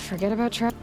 Forget about trap.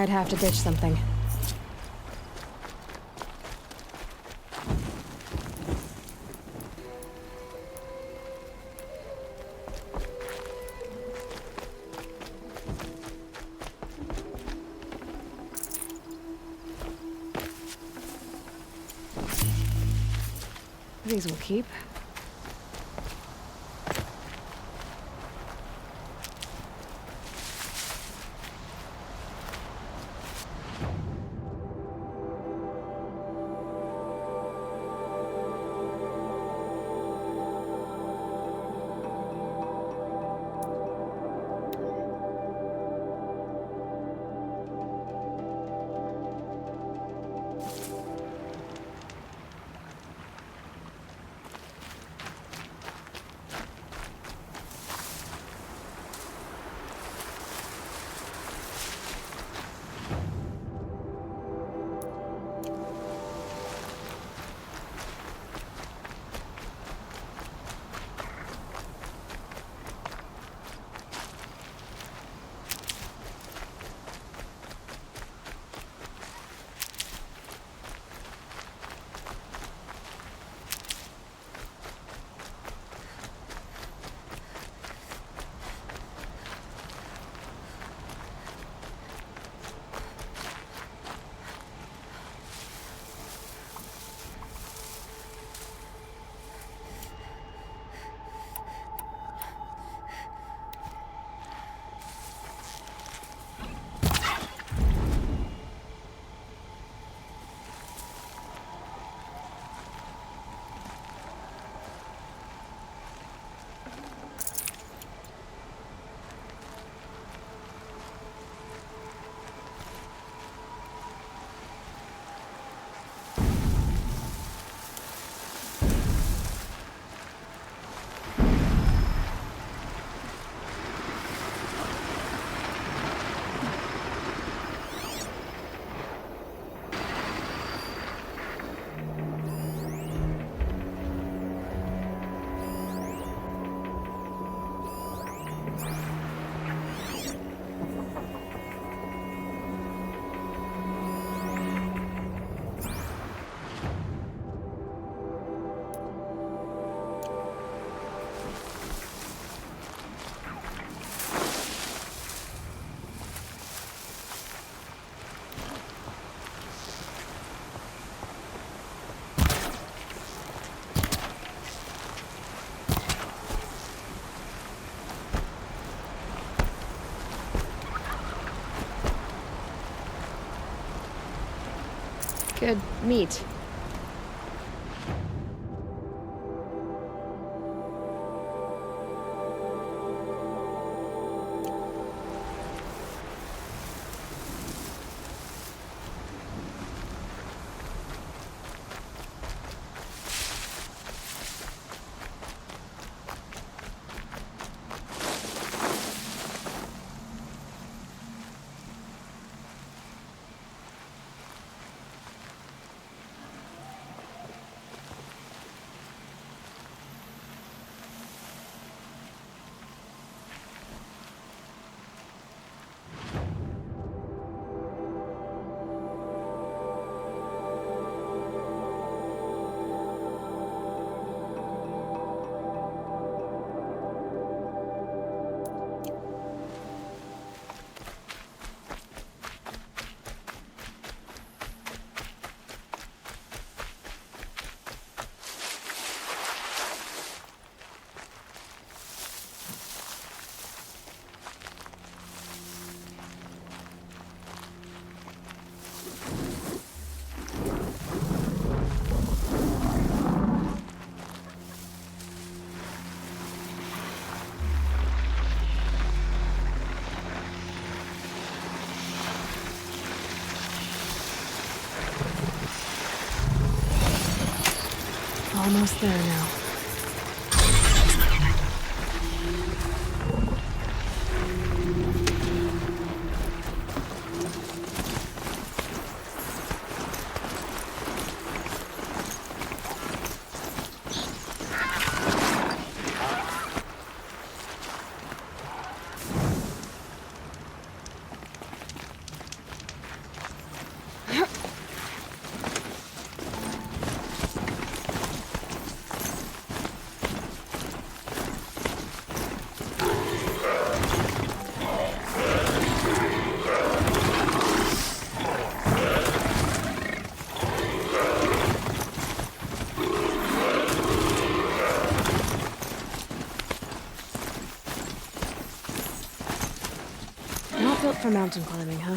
I'd have to ditch something. These will keep. Good meat. Almost there now. Not built for mountain climbing, huh?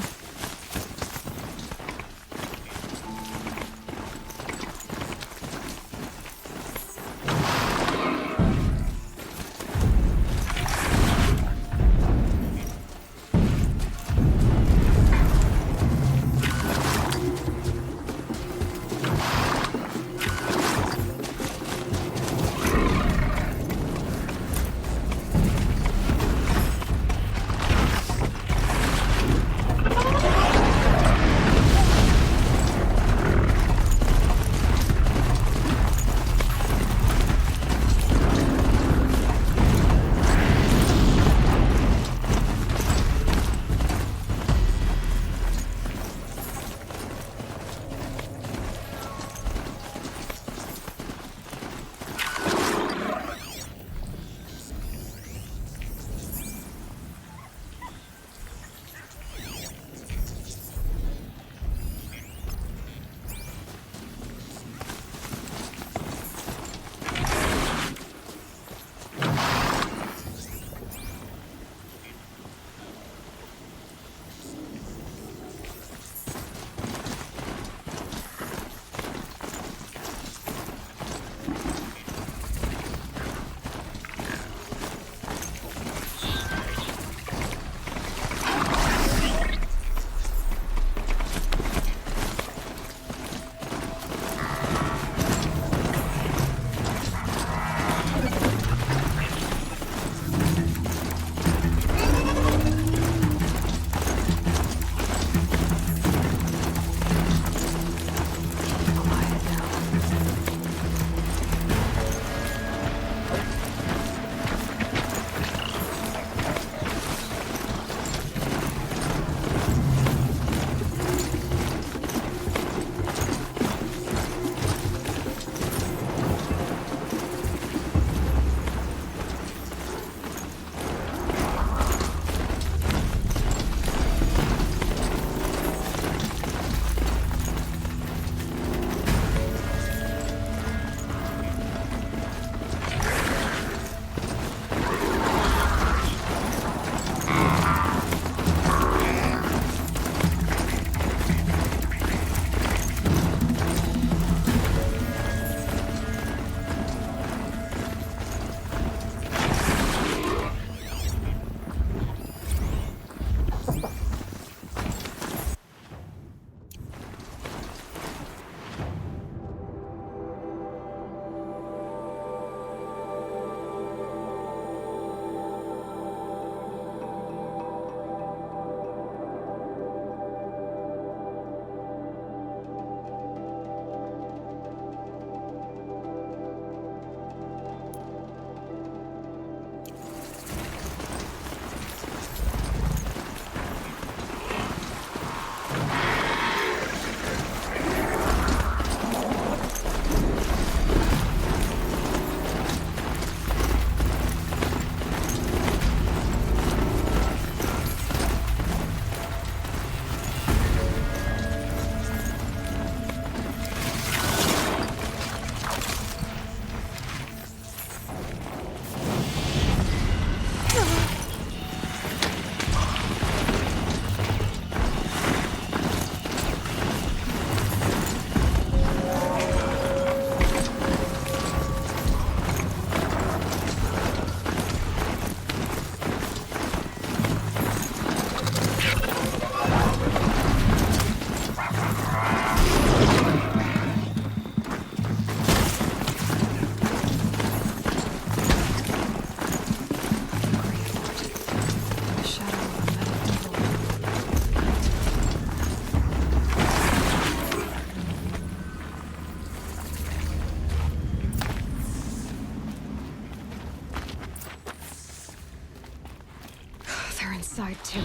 side too.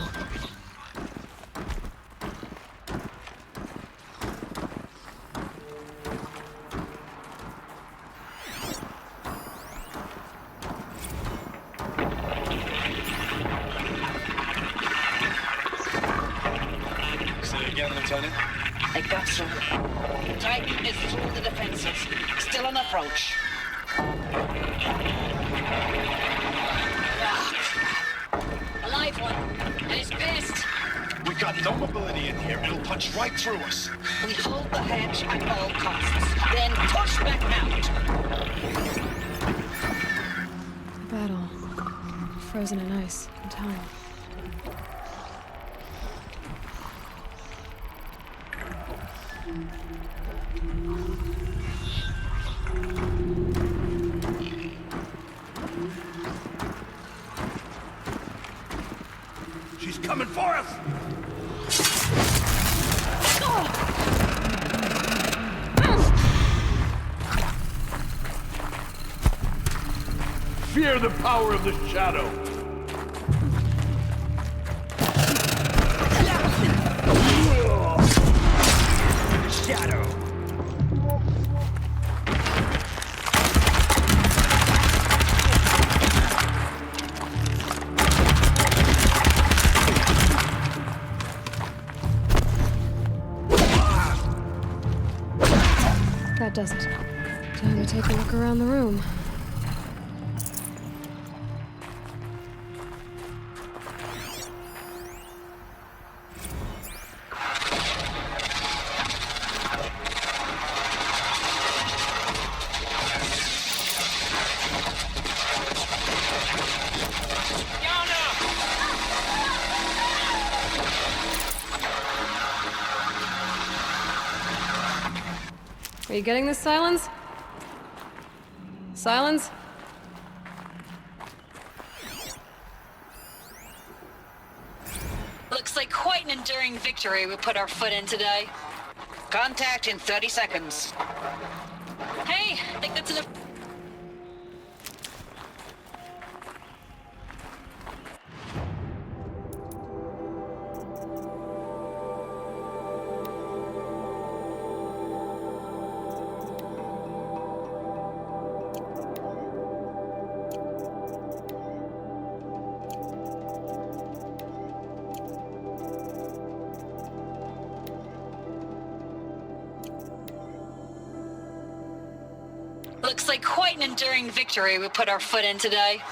Say again, Lieutenant. I got you. Titan is through the defenses. Still on approach. A live one. And he's pissed. We got no mobility in here. It'll punch right through us. We hold the hedge at all costs. Then push back out. A battle. Frozen in ice and time. She's coming for us! Fear the power of the shadow! Shadow! That does it. Time to take a look around the room. Are you getting this, Silence? Silence? Looks like quite an enduring victory we put our foot in today. Contact in 30 seconds. Hey, I think that's enough. Looks like quite an enduring victory we put our foot in today.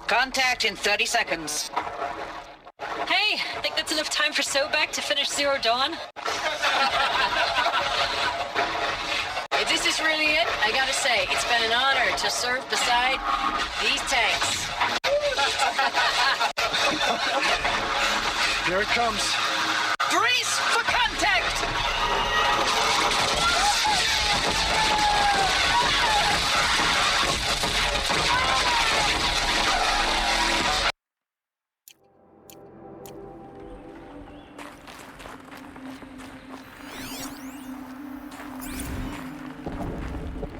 Contact in 30 seconds. Hey, I think that's enough time for Sobek to finish Zero Dawn. If this is really it, I gotta say, it's been an honor to serve beside these tanks. Here it comes. Brace for contact!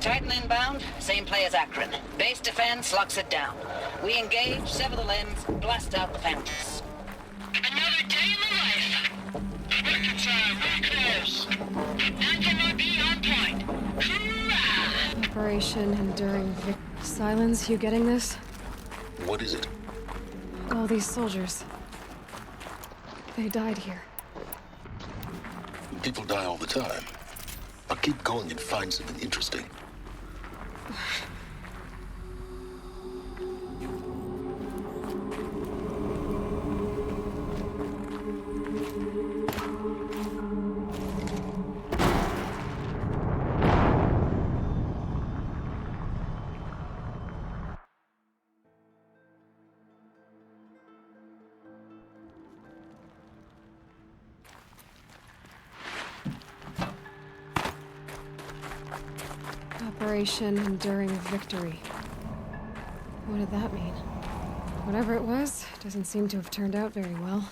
Titan inbound, same play as Akron. Base defense locks it down. We engage, sever the limbs, blast out the phantoms. Another day in the life. Record time, very close. Anti-MIB on point. Hoorah! Operation Enduring Vic. Silence, you getting this? What is it? All these soldiers. They died here. People die all the time. I'll keep going and find something interesting. Operation Enduring Victory. What did that mean? Whatever it was, doesn't seem to have turned out very well.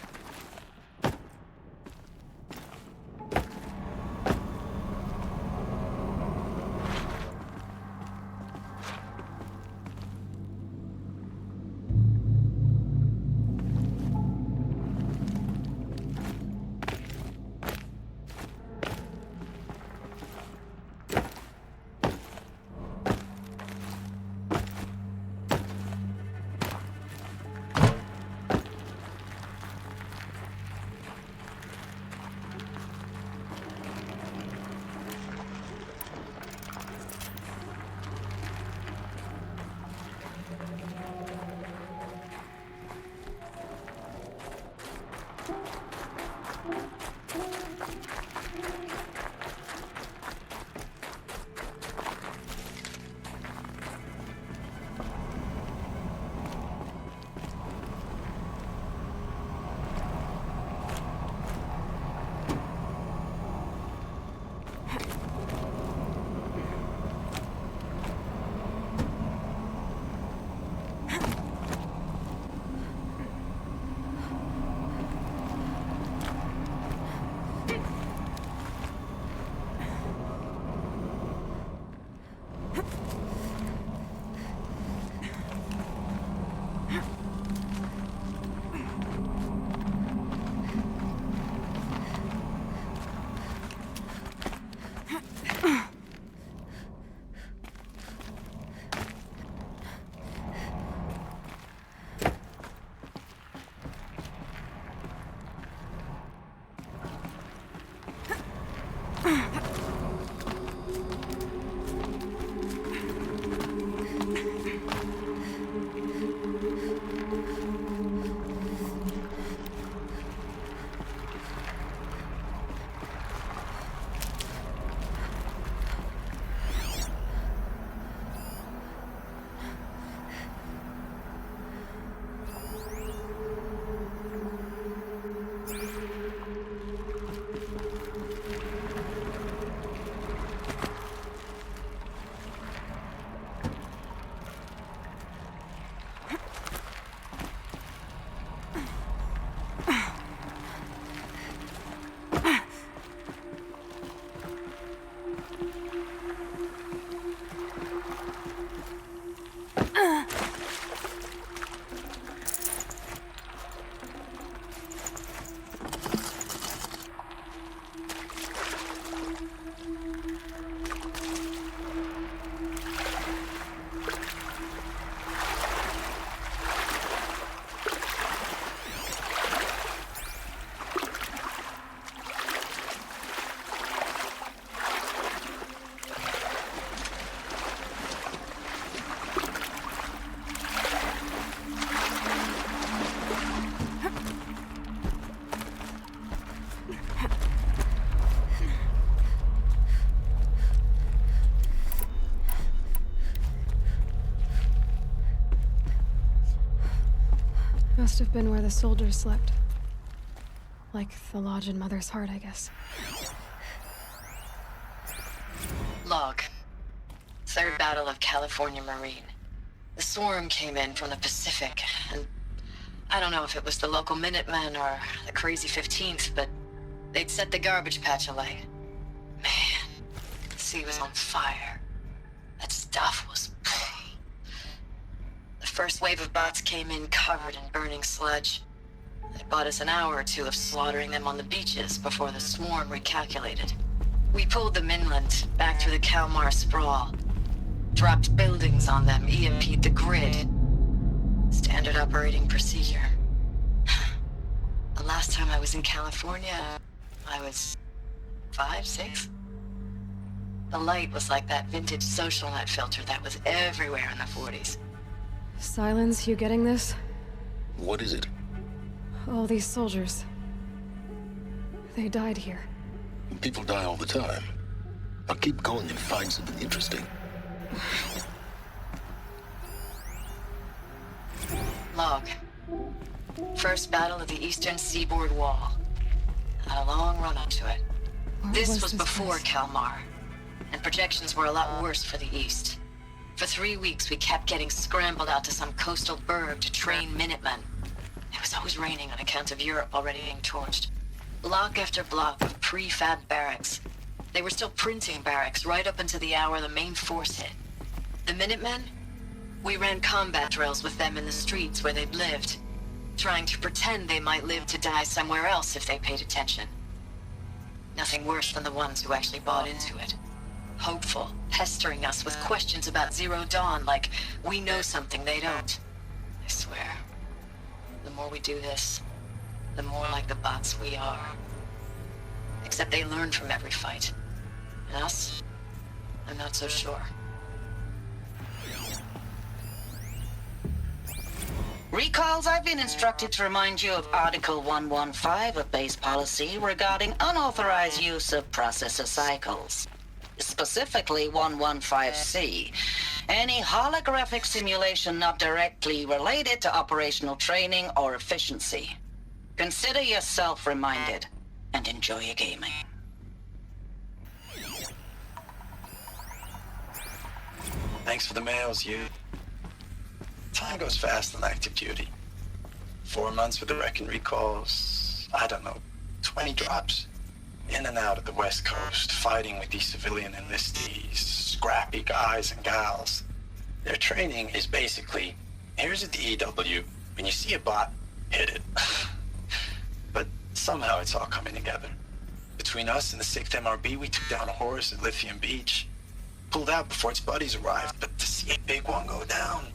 Must have been where the soldiers slept. Like the lodge in Mother's Heart, I guess. Log. Third Battle of California Marine. The swarm came in from the Pacific, and I don't know if it was the local Minutemen or the crazy 15th, but they'd set the garbage patch alight. Man, the sea was on fire. That stuff was... The first wave of bots came in covered in burning sludge. It bought us an hour or two of slaughtering them on the beaches before the swarm recalculated. We pulled them inland, back through the Kalmar sprawl. Dropped buildings on them, EMP'd the grid. Standard operating procedure. The last time I was in California, I was 5, 6? The light was like that vintage social net filter that was everywhere in the 40s. Silence, you getting this? What is it? All these soldiers. They died here. People die all the time. Now keep going and find something interesting. Log. First battle of the eastern seaboard wall. Had a long run up to it. Where This was before place? Kalmar, and projections were a lot worse for the east. For 3 weeks, we kept getting scrambled out to some coastal burg to train Minutemen. It was always raining on account of Europe already being torched. Block after block of prefab barracks. They were still printing barracks right up until the hour the main force hit. The Minutemen? We ran combat drills with them in the streets where they'd lived, trying to pretend they might live to die somewhere else if they paid attention. Nothing worse than the ones who actually bought into it. Hopeful, pestering us with questions about Zero Dawn like we know something they don't. I swear, the more we do this, the more like the bots we are. Except they learn from every fight. And us? I'm not so sure. Recalls, I've been instructed to remind you of Article 115 of base policy regarding unauthorized use of processor cycles. Specifically 115C. Any holographic simulation not directly related to operational training or efficiency. Consider yourself reminded, and enjoy your gaming. Thanks for the mails, you. Time goes fast on active duty. 4 months with the wrecking recalls, I don't know, 20 drops. In and out of the West Coast, fighting with these civilian enlistees, scrappy guys and gals. Their training is basically, here's a DEW, when you see a bot, hit it. But somehow it's all coming together. Between us and the 6th MRB, we took down a horse at Lithium Beach. Pulled out before its buddies arrived, but to see a big one go down,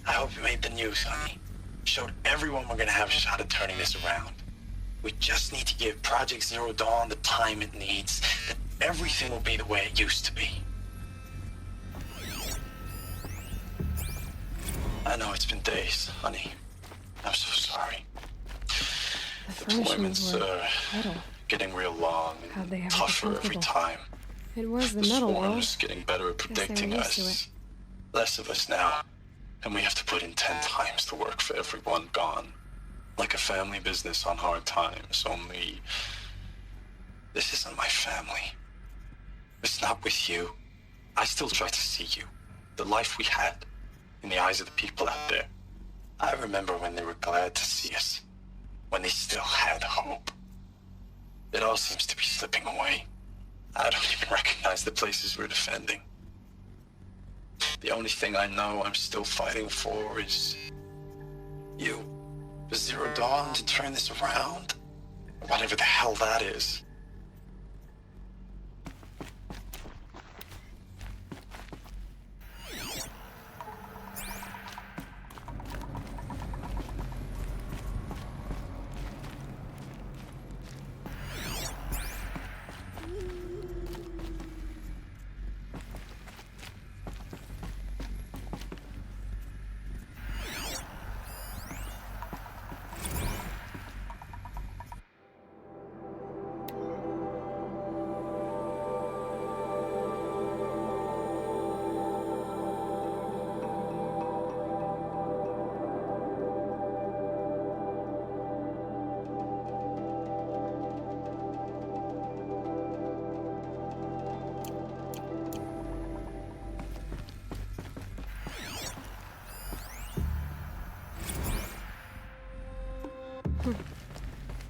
I hope you made the news, honey. Showed everyone we're gonna have a shot at turning this around. We just need to give Project Zero Dawn the time it needs, that everything will be the way it used to be. I know it's been days, honey. I'm so sorry. The furnishings Deployments were are metal. getting real long How'd they and ever be tougher every comfortable? time. It was the The metal world. swarm's getting better at Guess they predicting were used to us. Less of us now, and we have to put in 10 times the work for everyone gone. Like a family business on hard times, only this isn't my family. It's not with you. I still try to see you, the life we had, in the eyes of the people out there. I remember when they were glad to see us, when they still had hope. It all seems to be slipping away. I don't even recognize the places we're defending. The only thing I know I'm still fighting for is you. For Zero Dawn to turn this around? Whatever the hell that is.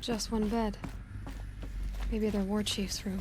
Just one bed. Maybe their war chief's room.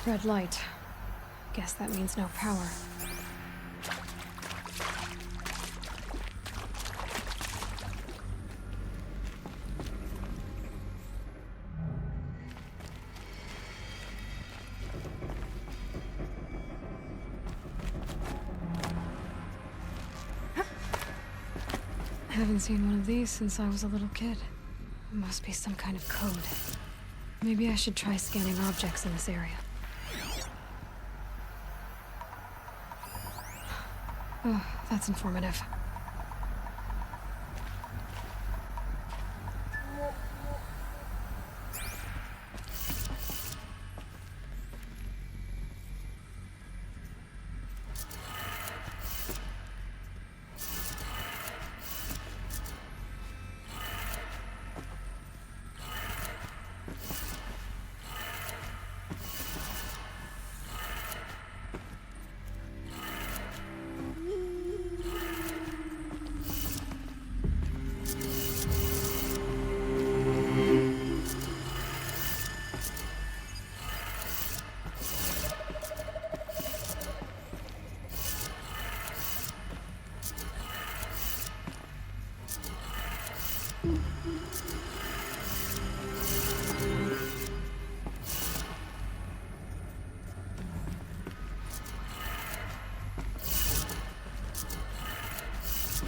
Red light. Guess that means no power. Haven't seen one of these since I was a little kid. It must be some kind of code. Maybe I should try scanning objects in this area. Oh, that's informative.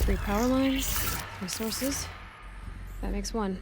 Three power lines, resources. That makes one.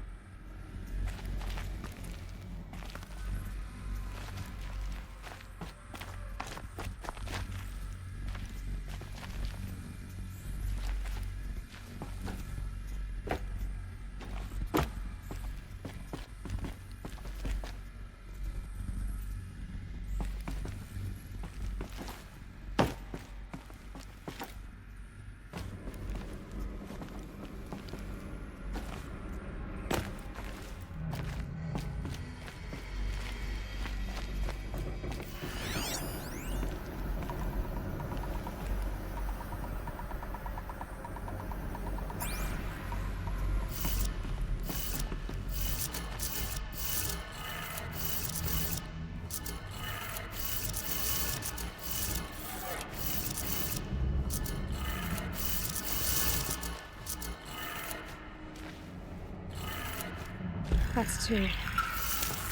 That's two.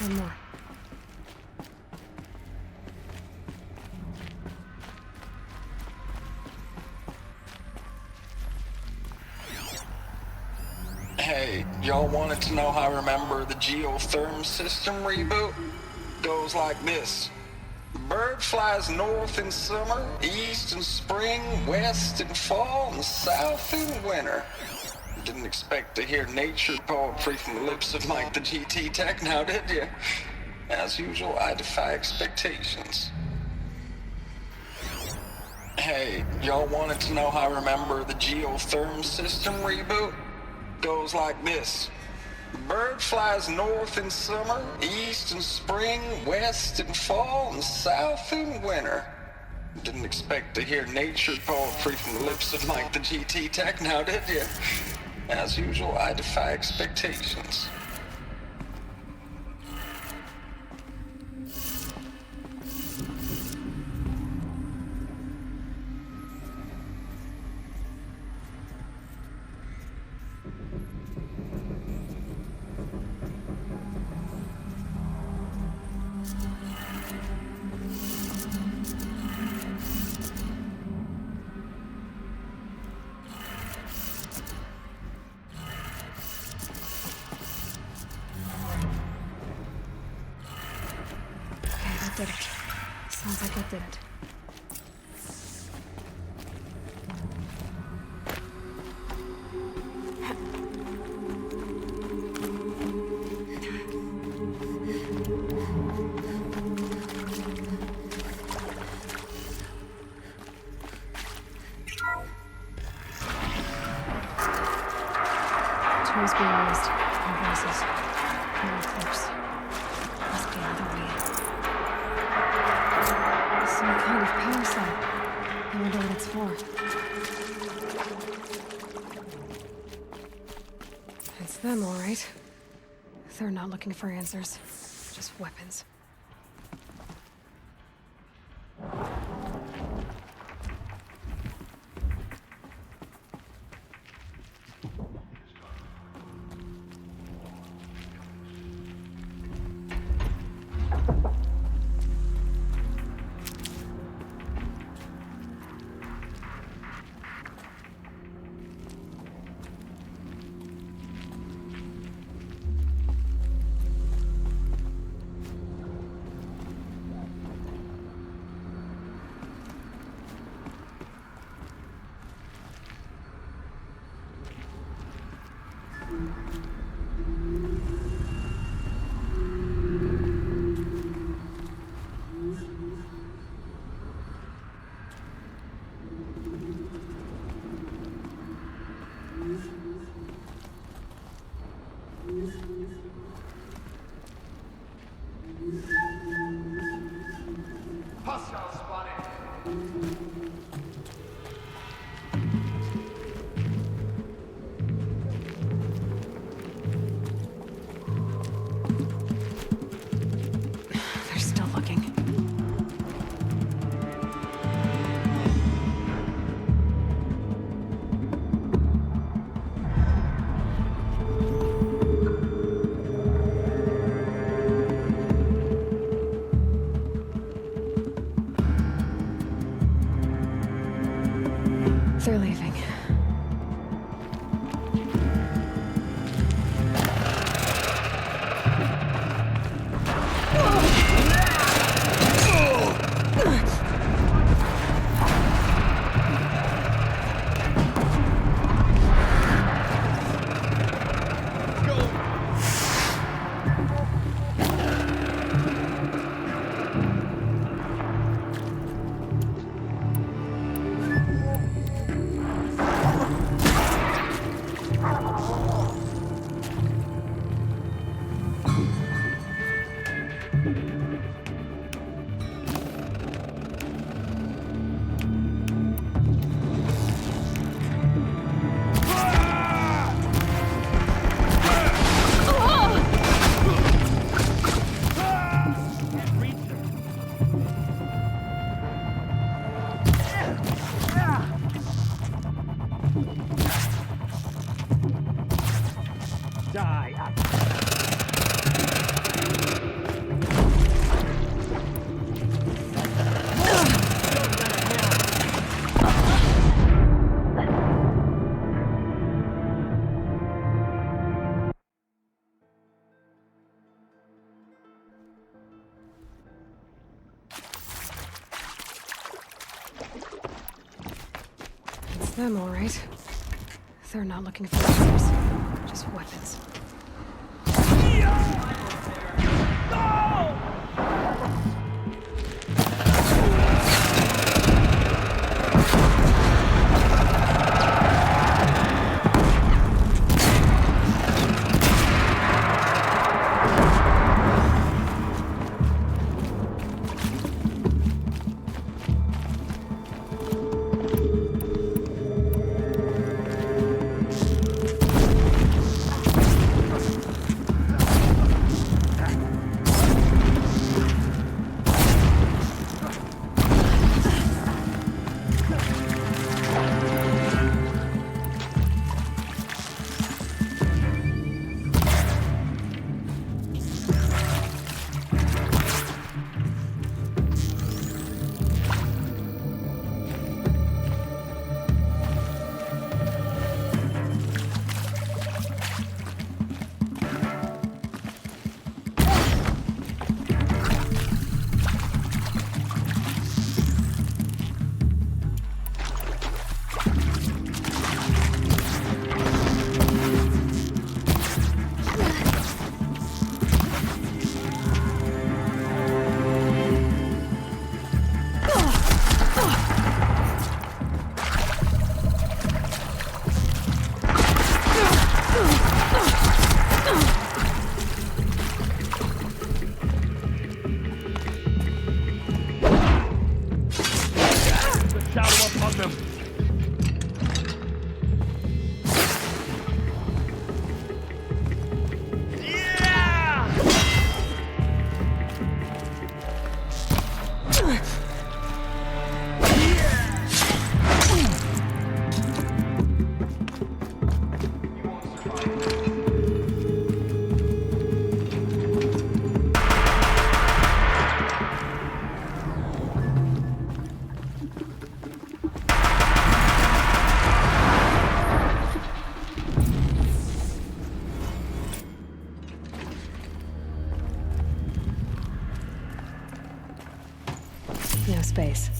One more. Hey, y'all wanted to know how I remember the geotherm system reboot? Goes like this. Bird flies north in summer, east in spring, west in fall, and south in winter. Didn't expect to hear nature poetry from the lips of Mike the GT Tech now, did you? As usual, I defy expectations. Hey, y'all wanted to know how I remember the geotherm system reboot? Goes like this. Bird flies north in summer, east in spring, west in fall, and south in winter. Didn't expect to hear nature poetry from the lips of Mike the GT Tech now, did you? As usual, I defy expectations. did it. Sounds like it did it. Toys being raised. No voices. No close. Must be another way in. Some kind of power cell. I wonder what it's for. It's them, all right. They're not looking for answers. Just weapons. Hostile spotted. They're still looking. They're leaving. It's them, all right. They're not looking for answers. Just weapons. No space.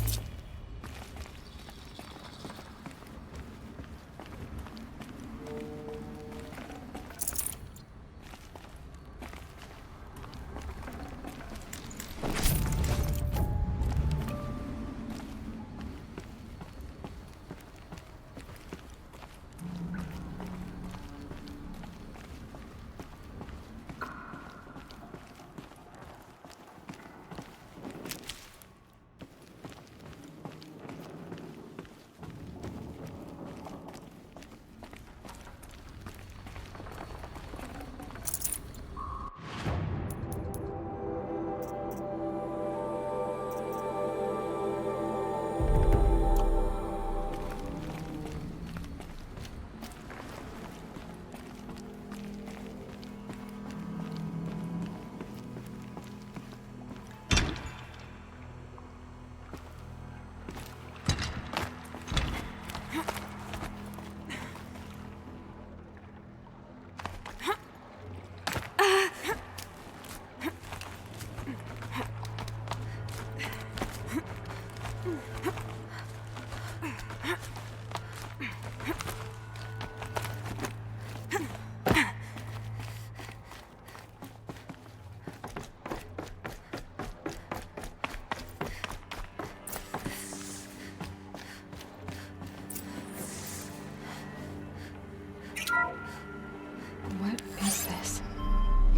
What is this?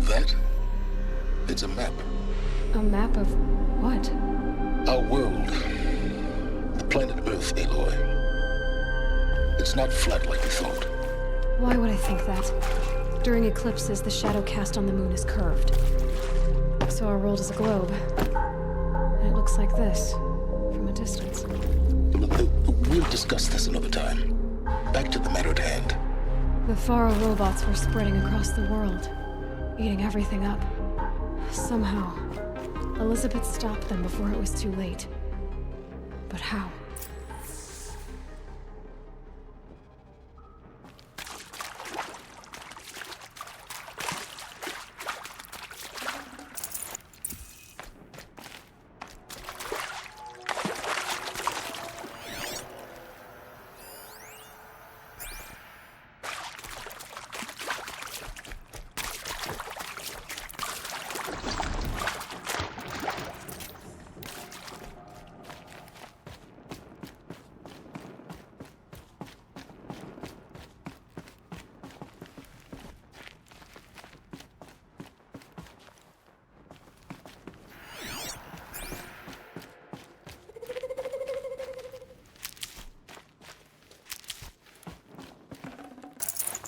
That? It's a map. A map of what? Our world. The planet Earth, Aloy. It's not flat like we thought. Why would I think that? During eclipses, the shadow cast on the moon is curved. So our world is a globe. And it looks like this, from a distance. We'll discuss this another time. Back to the matter at hand. The Faro robots were spreading across the world, eating everything up. Somehow, Elizabeth stopped them before it was too late. But how?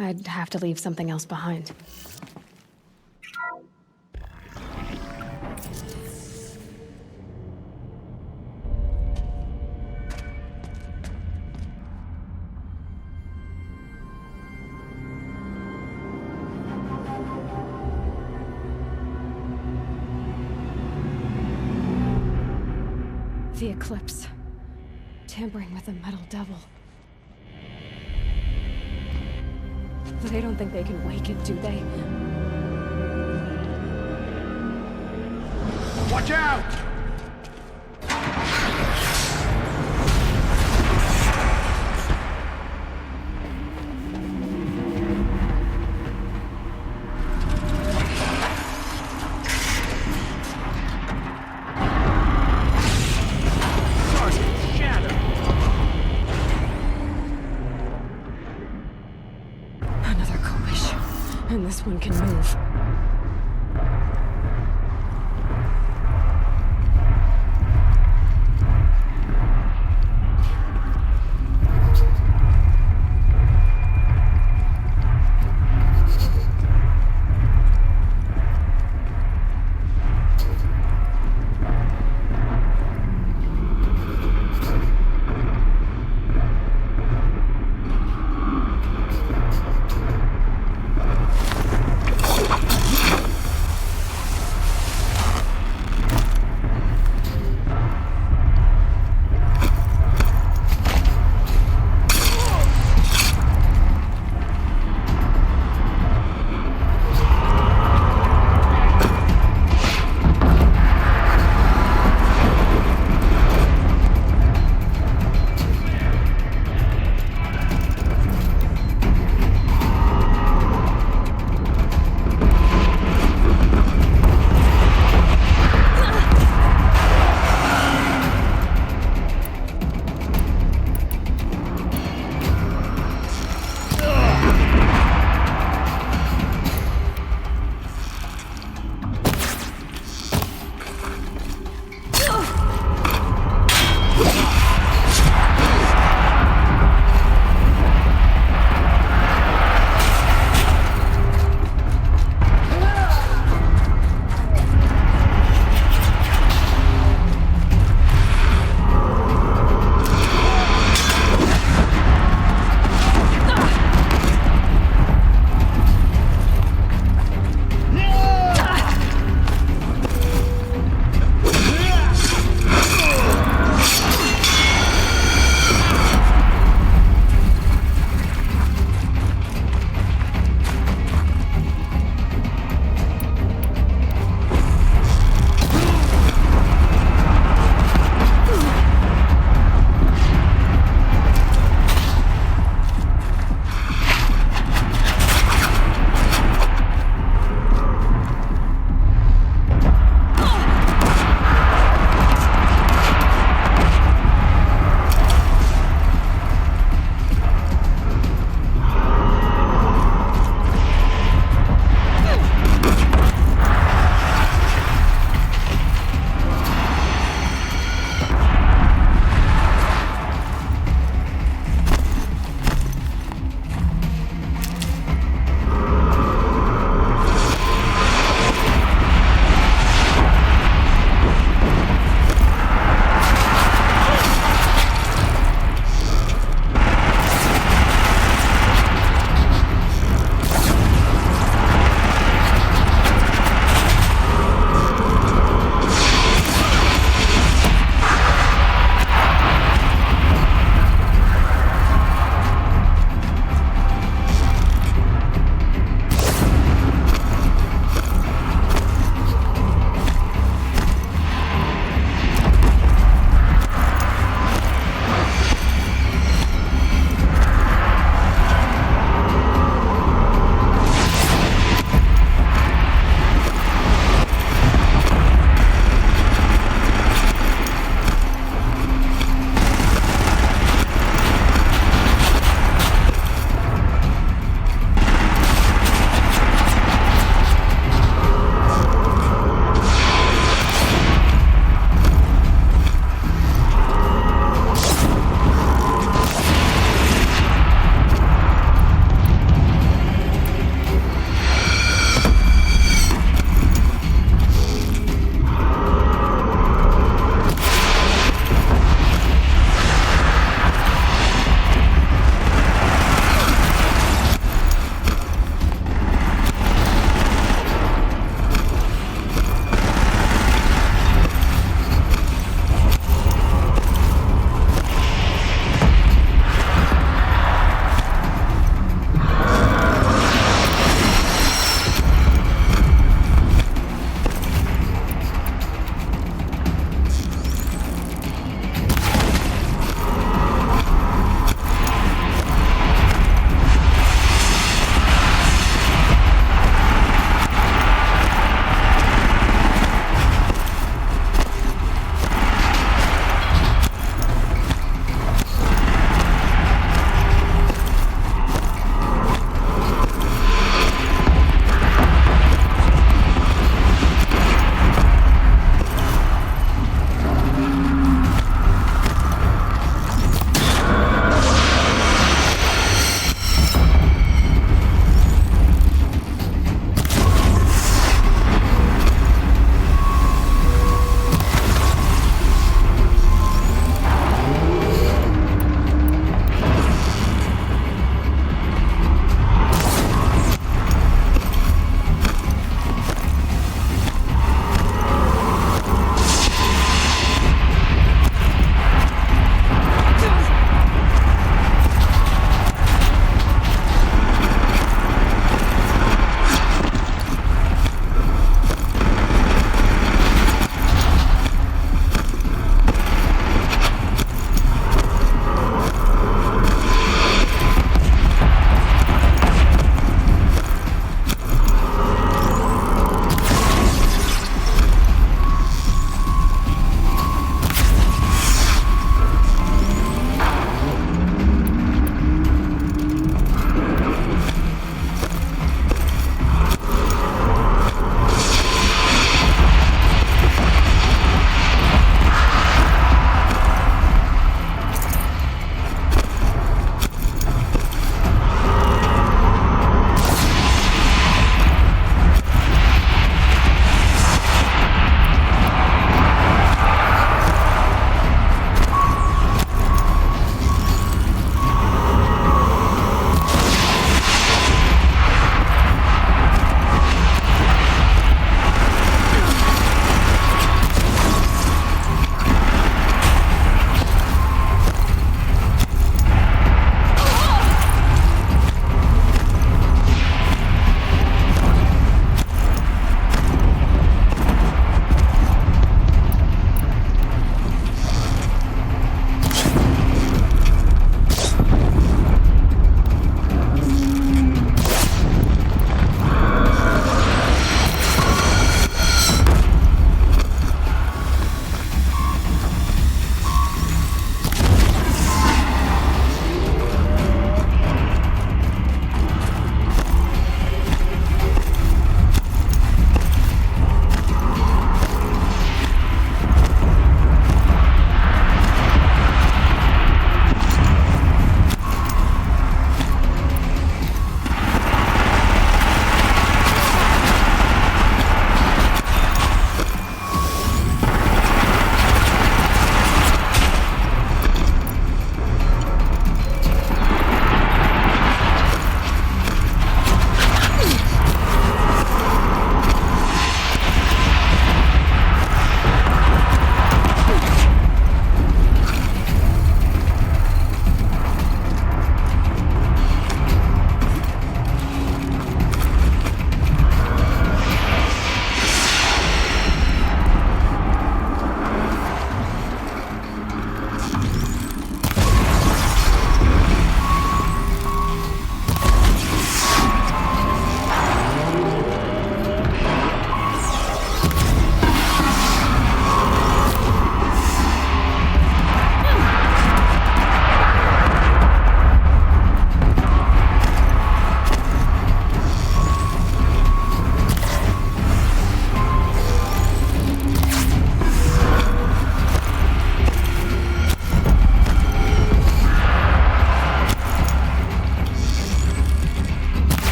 I'd have to leave something else behind. The eclipse. Tampering with the metal devil. They don't think they can wake it, do they? Watch out! Another collision. And this one can move.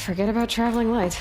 Forget about traveling light.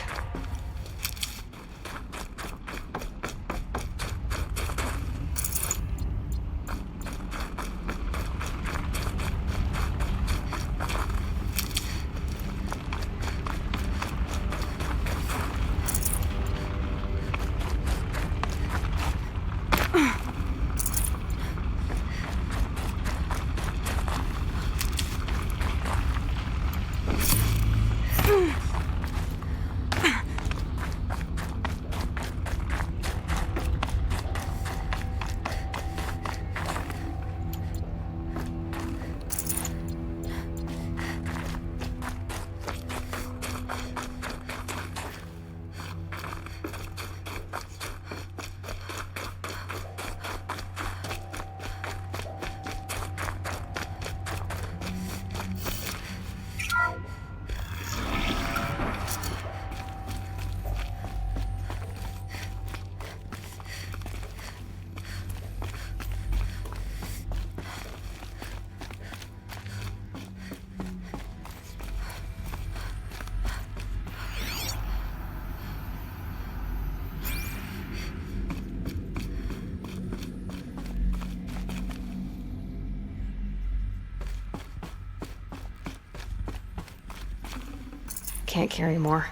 Can't carry more.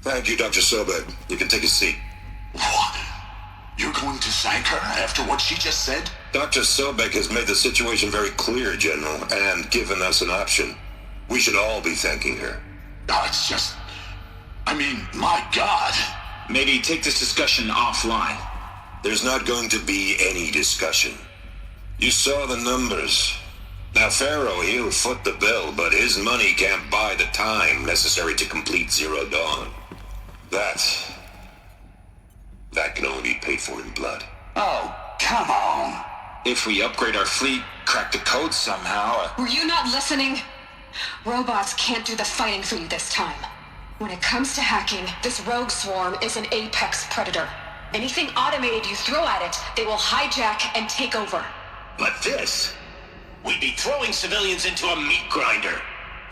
Thank you, Dr. Sobek. You can take a seat. What? You're going to thank her after what she just said? Dr. Sobek has made the situation very clear, General, and given us an option. We should all be thanking her. Oh, it's just... I mean, my God. Maybe take this discussion offline. There's not going to be any discussion. You saw the numbers. Now, Pharaoh, he'll foot the bill, but his money can't buy the time necessary to complete Zero Dawn. That can only be paid for in blood. Oh, come on. If we upgrade our fleet, crack the code somehow... Were you not listening? Robots can't do the fighting for you this time. When it comes to hacking, this rogue swarm is an apex predator. Anything automated you throw at it, they will hijack and take over. But this... We'd be throwing civilians into a meat grinder.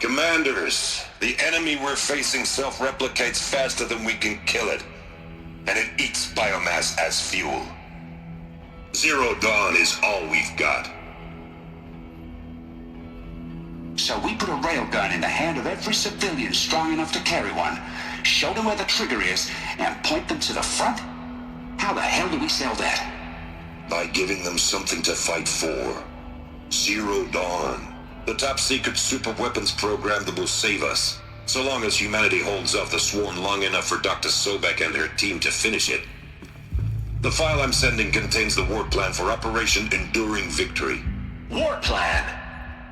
Commanders, the enemy we're facing self-replicates faster than we can kill it. And it eats biomass as fuel. Zero Dawn is all we've got. So we put a railgun in the hand of every civilian strong enough to carry one, show them where the trigger is, and point them to the front? How the hell do we sell that? By giving them something to fight for. Zero Dawn. The top-secret super-weapons program that will save us. So long as humanity holds off the swarm long enough for Dr. Sobek and her team to finish it. The file I'm sending contains the war plan for Operation Enduring Victory. War plan?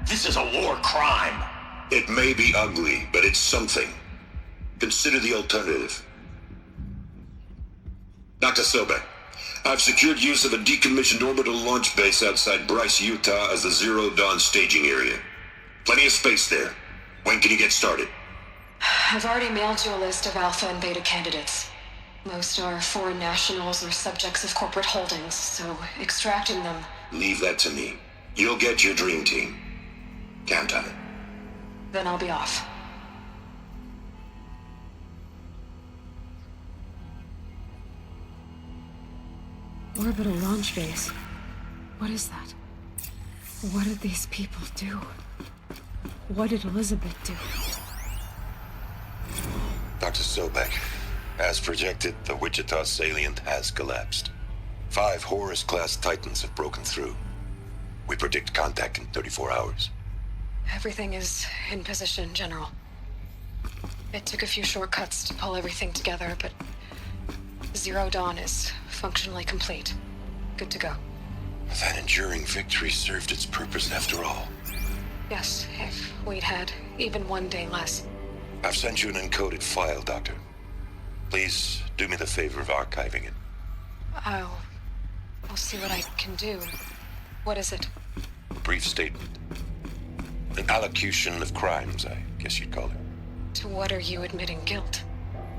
This is a war crime. It may be ugly, but it's something. Consider the alternative. Dr. Sobek, I've secured use of a decommissioned orbital launch base outside Bryce, Utah as the Zero Dawn staging area. Plenty of space there. When can you get started? I've already mailed you a list of alpha and beta candidates. Most are foreign nationals or subjects of corporate holdings, so extracting them... Leave that to me. You'll get your dream team. Count on it. Then I'll be off. Orbital launch base. What is that? What did these people do? What did Elizabeth do? Dr. Sobek, as projected, the Wichita salient has collapsed. 5 Horus-class Titans have broken through. We predict contact in 34 hours. Everything is in position, General. It took a few shortcuts to pull everything together, but Zero Dawn is functionally complete. Good to go. That enduring victory served its purpose after all. Yes, if we'd had even one day less. I've sent you an encoded file, Doctor. Please do me the favor of archiving it. I'll see what I can do. What is it? A brief statement. An allocution of crimes, I guess you'd call it. To what are you admitting guilt?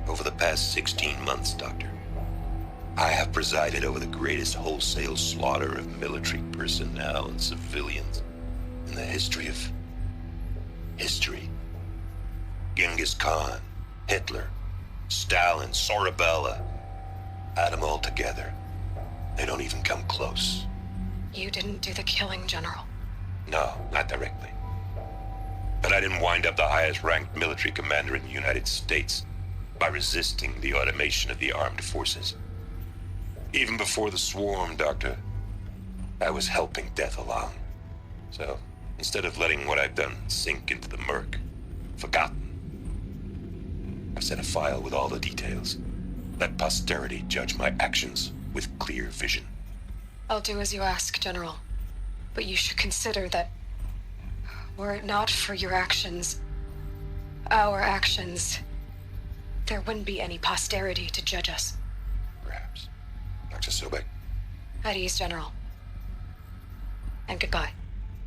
Over the past 16 months, Doctor, I have presided over the greatest wholesale slaughter of military personnel and civilians in the history of history. Genghis Khan, Hitler, Stalin, Sorabella, add them all together. They don't even come close. You didn't do the killing, General. No, not directly. But I didn't wind up the highest-ranked military commander in the United States by resisting the automation of the armed forces. Even before the swarm, Doctor, I was helping death along. So, instead of letting what I've done sink into the murk, forgotten, I've sent a file with all the details. Let posterity judge my actions with clear vision. I'll do as you ask, General. But you should consider that were it not for your actions, our actions, there wouldn't be any posterity to judge us. Perhaps. Dr. Sobek. At ease, General. And goodbye.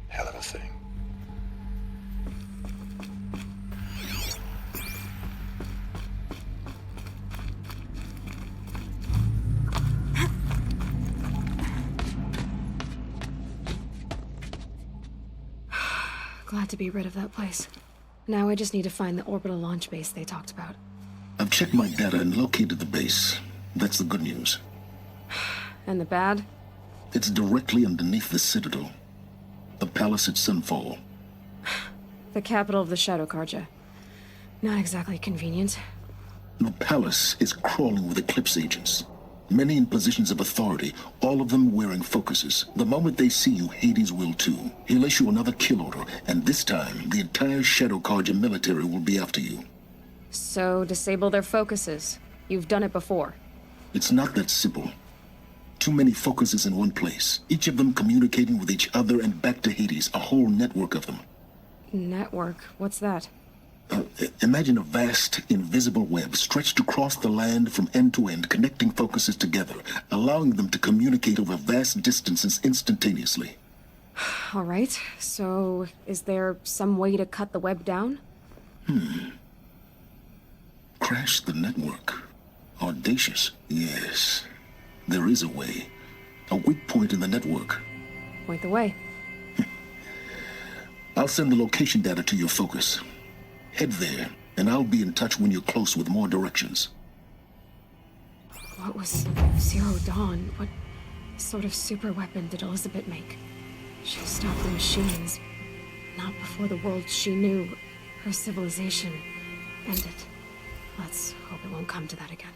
Hell of a thing. Glad to be rid of that place. Now I just need to find the orbital launch base they talked about. I've checked my data and located the base. That's the good news. And the bad? It's directly underneath the Citadel. The palace at Sunfall. The capital of the Shadow Carja. Not exactly convenient. The palace is crawling with Eclipse agents. Many in positions of authority, all of them wearing focuses. The moment they see you, Hades will too. He'll issue another kill order, and this time, the entire Shadow Carja military will be after you. So, disable their focuses. You've done it before. It's not that simple. Too many focuses in one place, each of them communicating with each other and back to Hades, a whole network of them. Network? What's that? Imagine a vast, invisible web stretched across the land from end to end, connecting focuses together, allowing them to communicate over vast distances instantaneously. All right, so is there some way to cut the web down? Crash the network. Audacious. Yes, there is a way. A weak point in the network. Point the way. I'll send the location data to your focus. Head there, and I'll be in touch when you're close with more directions. What was Zero Dawn? What sort of super weapon did Elizabeth make? She stopped the machines. Not before the world she knew, her civilization, ended. Let's hope it won't come to that again.